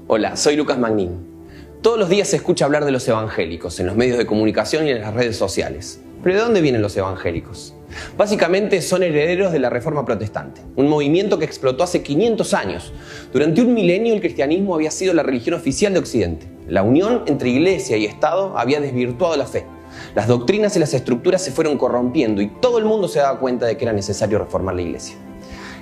Hola, soy Lucas Magnin. Todos los días se escucha hablar de los evangélicos en los medios de comunicación y en las redes sociales. ¿Pero de dónde vienen los evangélicos? Básicamente son herederos de la Reforma Protestante, un movimiento que explotó hace 500 años. Durante un milenio el cristianismo había sido la religión oficial de Occidente. La unión entre iglesia y Estado había desvirtuado la fe. Las doctrinas y las estructuras se fueron corrompiendo y todo el mundo se daba cuenta de que era necesario reformar la iglesia.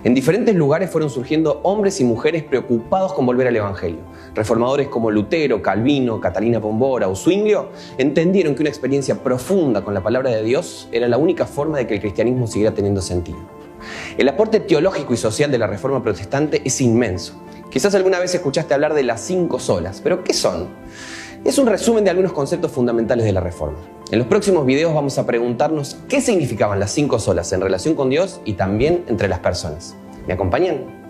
En diferentes lugares fueron surgiendo hombres y mujeres preocupados con volver al Evangelio. Reformadores como Lutero, Calvino, Catalina Pombora o Zwinglio entendieron que una experiencia profunda con la palabra de Dios era la única forma de que el cristianismo siguiera teniendo sentido. El aporte teológico y social de la Reforma Protestante es inmenso. Quizás alguna vez escuchaste hablar de las 5 solas, pero ¿qué son? Es un resumen de algunos conceptos fundamentales de la Reforma. En los próximos videos vamos a preguntarnos qué significaban las 5 solas en relación con Dios y también entre las personas. ¿Me acompañan?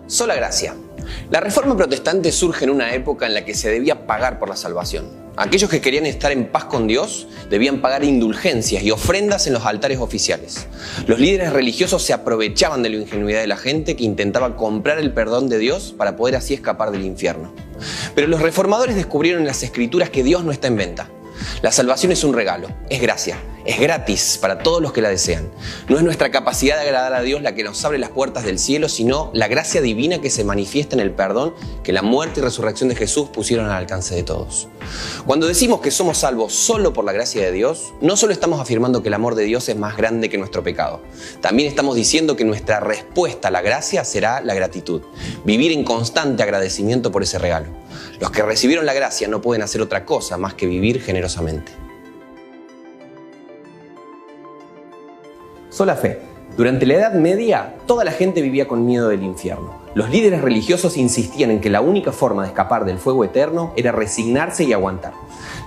Sola gracia. La Reforma Protestante surge en una época en la que se debía pagar por la salvación. Aquellos que querían estar en paz con Dios debían pagar indulgencias y ofrendas en los altares oficiales. Los líderes religiosos se aprovechaban de la ingenuidad de la gente que intentaba comprar el perdón de Dios para poder así escapar del infierno. Pero los reformadores descubrieron en las Escrituras que Dios no está en venta. La salvación es un regalo, es gracia, es gratis para todos los que la desean. No es nuestra capacidad de agradar a Dios la que nos abre las puertas del cielo, sino la gracia divina que se manifiesta en el perdón que la muerte y resurrección de Jesús pusieron al alcance de todos. Cuando decimos que somos salvos solo por la gracia de Dios, no solo estamos afirmando que el amor de Dios es más grande que nuestro pecado, también estamos diciendo que nuestra respuesta a la gracia será la gratitud, vivir en constante agradecimiento por ese regalo. Los que recibieron la gracia no pueden hacer otra cosa más que vivir generosamente. Sola fe. Durante la Edad Media, toda la gente vivía con miedo del infierno. Los líderes religiosos insistían en que la única forma de escapar del fuego eterno era resignarse y aguantar.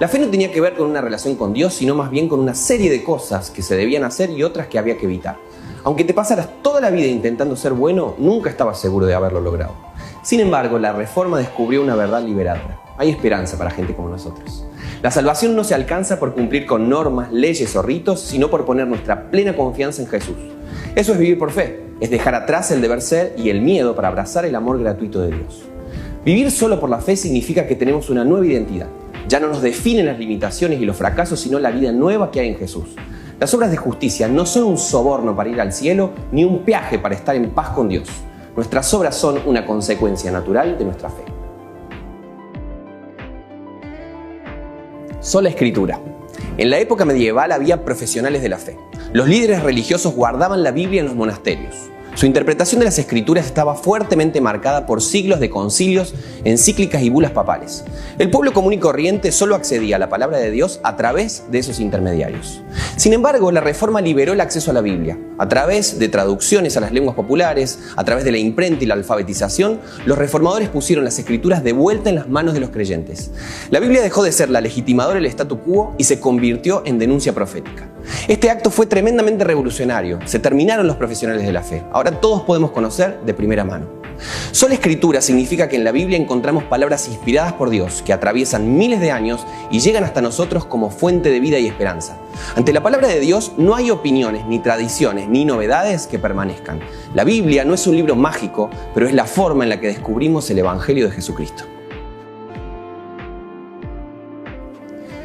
La fe no tenía que ver con una relación con Dios, sino más bien con una serie de cosas que se debían hacer y otras que había que evitar. Aunque te pasaras toda la vida intentando ser bueno, nunca estabas seguro de haberlo logrado. Sin embargo, la Reforma descubrió una verdad liberadora. Hay esperanza para gente como nosotros. La salvación no se alcanza por cumplir con normas, leyes o ritos, sino por poner nuestra plena confianza en Jesús. Eso es vivir por fe, es dejar atrás el deber ser y el miedo para abrazar el amor gratuito de Dios. Vivir solo por la fe significa que tenemos una nueva identidad. Ya no nos definen las limitaciones y los fracasos, sino la vida nueva que hay en Jesús. Las obras de justicia no son un soborno para ir al cielo, ni un peaje para estar en paz con Dios. Nuestras obras son una consecuencia natural de nuestra fe. Sola Escritura. En la época medieval había profesionales de la fe. Los líderes religiosos guardaban la Biblia en los monasterios. Su interpretación de las Escrituras estaba fuertemente marcada por siglos de concilios, encíclicas y bulas papales. El pueblo común y corriente solo accedía a la palabra de Dios a través de esos intermediarios. Sin embargo, la Reforma liberó el acceso a la Biblia. A través de traducciones a las lenguas populares, a través de la imprenta y la alfabetización, los reformadores pusieron las Escrituras de vuelta en las manos de los creyentes. La Biblia dejó de ser la legitimadora del statu quo y se convirtió en denuncia profética. Este acto fue tremendamente revolucionario. Se terminaron los profesionales de la fe. Ahora todos podemos conocer de primera mano. Sola Escritura significa que en la Biblia encontramos palabras inspiradas por Dios que atraviesan miles de años y llegan hasta nosotros como fuente de vida y esperanza. Ante la palabra de Dios no hay opiniones, ni tradiciones, ni novedades que permanezcan. La Biblia no es un libro mágico, pero es la forma en la que descubrimos el Evangelio de Jesucristo.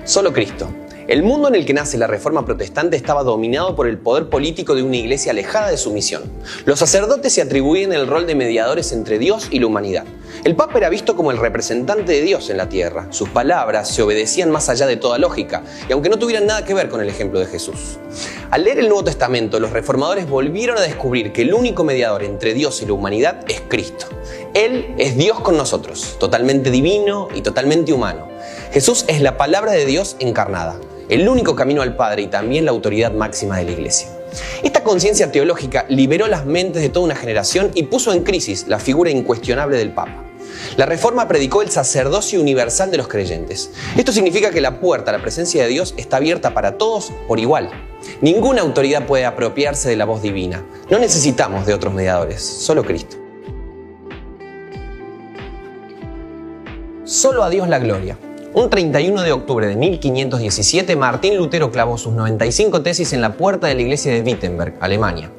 Solo Cristo. El mundo en el que nace la Reforma Protestante estaba dominado por el poder político de una iglesia alejada de su misión. Los sacerdotes se atribuían el rol de mediadores entre Dios y la humanidad. El Papa era visto como el representante de Dios en la tierra. Sus palabras se obedecían más allá de toda lógica, y aunque no tuvieran nada que ver con el ejemplo de Jesús. Al leer el Nuevo Testamento, los reformadores volvieron a descubrir que el único mediador entre Dios y la humanidad es Cristo. Él es Dios con nosotros, totalmente divino y totalmente humano. Jesús es la palabra de Dios encarnada, el único camino al Padre y también la autoridad máxima de la Iglesia. Esta conciencia teológica liberó las mentes de toda una generación y puso en crisis la figura incuestionable del Papa. La Reforma predicó el sacerdocio universal de los creyentes. Esto significa que la puerta a la presencia de Dios está abierta para todos por igual. Ninguna autoridad puede apropiarse de la voz divina. No necesitamos de otros mediadores, solo Cristo. Solo a Dios la gloria. Un 31 de octubre de 1517, Martín Lutero clavó sus 95 tesis en la puerta de la iglesia de Wittenberg, Alemania.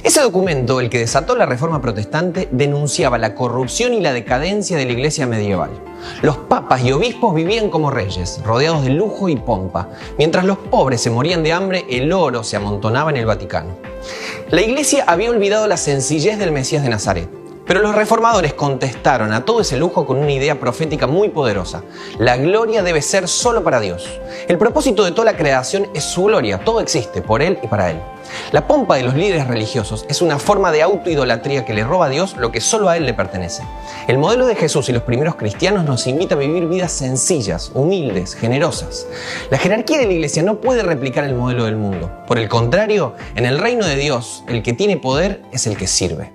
Ese documento, el que desató la Reforma Protestante, denunciaba la corrupción y la decadencia de la iglesia medieval. Los papas y obispos vivían como reyes, rodeados de lujo y pompa. Mientras los pobres se morían de hambre, el oro se amontonaba en el Vaticano. La iglesia había olvidado la sencillez del Mesías de Nazaret. Pero los reformadores contestaron a todo ese lujo con una idea profética muy poderosa. La gloria debe ser solo para Dios. El propósito de toda la creación es su gloria. Todo existe por Él y para Él. La pompa de los líderes religiosos es una forma de autoidolatría que le roba a Dios lo que solo a Él le pertenece. El modelo de Jesús y los primeros cristianos nos invita a vivir vidas sencillas, humildes, generosas. La jerarquía de la iglesia no puede replicar el modelo del mundo. Por el contrario, en el reino de Dios, el que tiene poder es el que sirve.